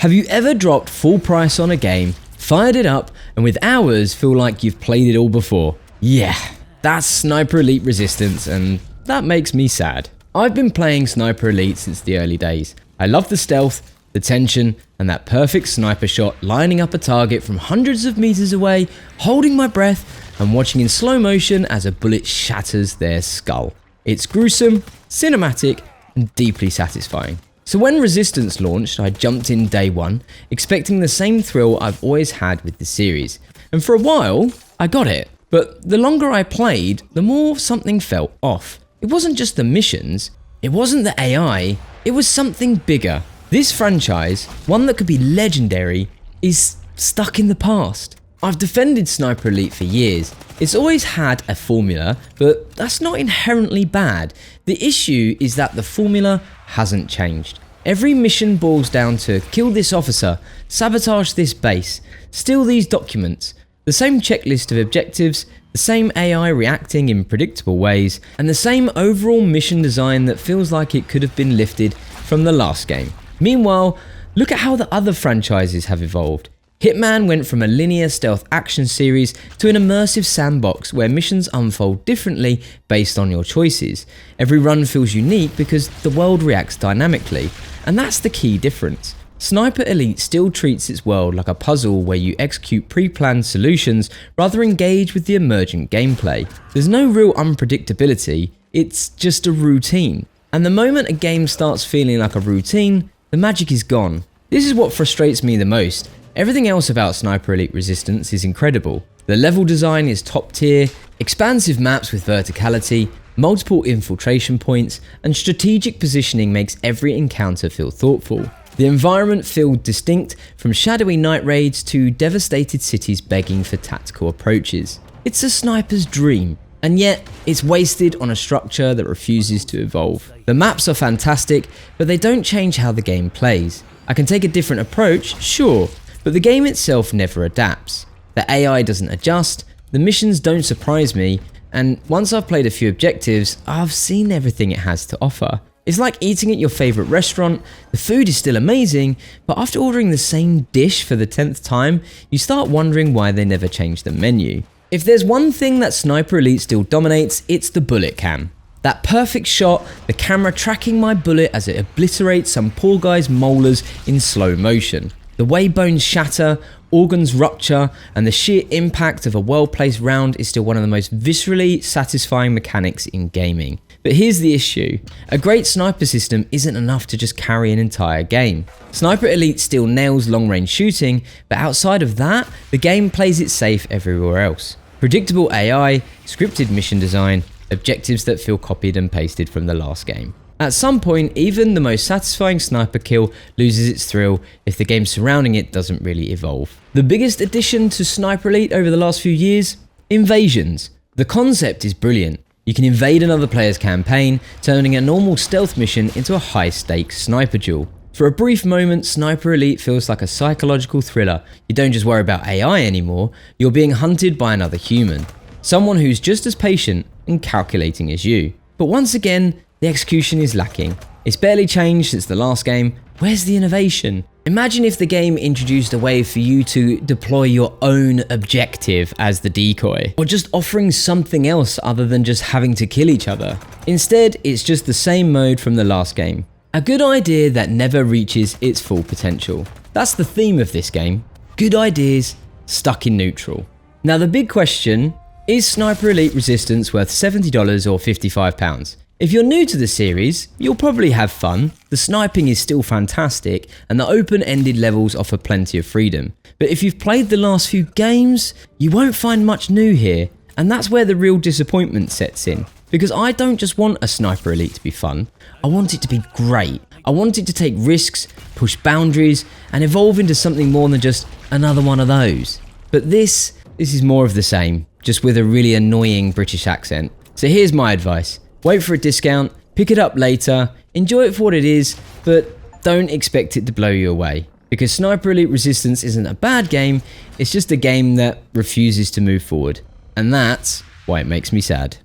Have you ever dropped full price on a game, fired it up, and with hours feel like you've played it all before? Yeah, that's Sniper Elite Resistance, and that makes me sad. I've been playing Sniper Elite since the early days. I love the stealth, the tension, and that perfect sniper shot lining up a target from hundreds of meters away, holding my breath, and watching in slow motion as a bullet shatters their skull. It's gruesome, cinematic, and deeply satisfying. So when Resistance launched, I jumped in day one, expecting the same thrill I've always had with the series. And for a while, I got it. But the longer I played, the more something felt off. It wasn't just the missions, it wasn't the AI, it was something bigger. This franchise, one that could be legendary, is stuck in the past. I've defended Sniper Elite for years. It's always had a formula, but that's not inherently bad. The issue is that the formula hasn't changed. Every mission boils down to kill this officer, sabotage this base, steal these documents, the same checklist of objectives, the same AI reacting in predictable ways, and the same overall mission design that feels like it could have been lifted from the last game. Meanwhile, look at how the other franchises have evolved. Hitman went from a linear stealth action series to an immersive sandbox where missions unfold differently based on your choices. Every run feels unique because the world reacts dynamically, and that's the key difference. Sniper Elite still treats its world like a puzzle where you execute pre-planned solutions rather engage with the emergent gameplay. There's no real unpredictability, it's just a routine. And the moment a game starts feeling like a routine, the magic is gone. This is what frustrates me the most. Everything else about Sniper Elite Resistance is incredible. The level design is top tier, expansive maps with verticality, multiple infiltration points, and strategic positioning makes every encounter feel thoughtful. The environment feels distinct, from shadowy night raids to devastated cities begging for tactical approaches. It's a sniper's dream, and yet it's wasted on a structure that refuses to evolve. The maps are fantastic, but they don't change how the game plays. I can take a different approach, sure, but the game itself never adapts. The AI doesn't adjust, the missions don't surprise me, and once I've played a few objectives, I've seen everything it has to offer. It's like eating at your favourite restaurant, the food is still amazing, but after ordering the same dish for the 10th time, you start wondering why they never changed the menu. If there's one thing that Sniper Elite still dominates, it's the bullet cam. That perfect shot, the camera tracking my bullet as it obliterates some poor guy's molars in slow motion. The way bones shatter, organs rupture, and the sheer impact of a well-placed round is still one of the most viscerally satisfying mechanics in gaming. But here's the issue. A great sniper system isn't enough to just carry an entire game. Sniper Elite still nails long-range shooting, but outside of that, the game plays it safe everywhere else. Predictable AI, scripted mission design, objectives that feel copied and pasted from the last game. At some point, even the most satisfying sniper kill loses its thrill if the game surrounding it doesn't really evolve. The biggest addition to Sniper Elite over the last few years? Invasions. The concept is brilliant. You can invade another player's campaign, turning a normal stealth mission into a high-stakes sniper duel. For a brief moment, Sniper Elite feels like a psychological thriller. You don't just worry about AI anymore, you're being hunted by another human. Someone who's just as patient and calculating as you. But once again, the execution is lacking. It's barely changed since the last game. Where's the innovation? Imagine if the game introduced a way for you to deploy your own objective as the decoy, or just offering something else other than just having to kill each other. Instead, it's just the same mode from the last game. A good idea that never reaches its full potential. That's the theme of this game. Good ideas stuck in neutral. Now the big question, is Sniper Elite Resistance worth $70 or £55? If you're new to the series, you'll probably have fun. The sniping is still fantastic, and the open-ended levels offer plenty of freedom. But if you've played the last few games, you won't find much new here, and that's where the real disappointment sets in. Because I don't just want a Sniper Elite to be fun, I want it to be great. I want it to take risks, push boundaries, and evolve into something more than just another one of those. But this is more of the same, just with a really annoying British accent. So here's my advice. Wait for a discount, pick it up later, enjoy it for what it is, but don't expect it to blow you away. Because Sniper Elite Resistance isn't a bad game, it's just a game that refuses to move forward. And that's why it makes me sad.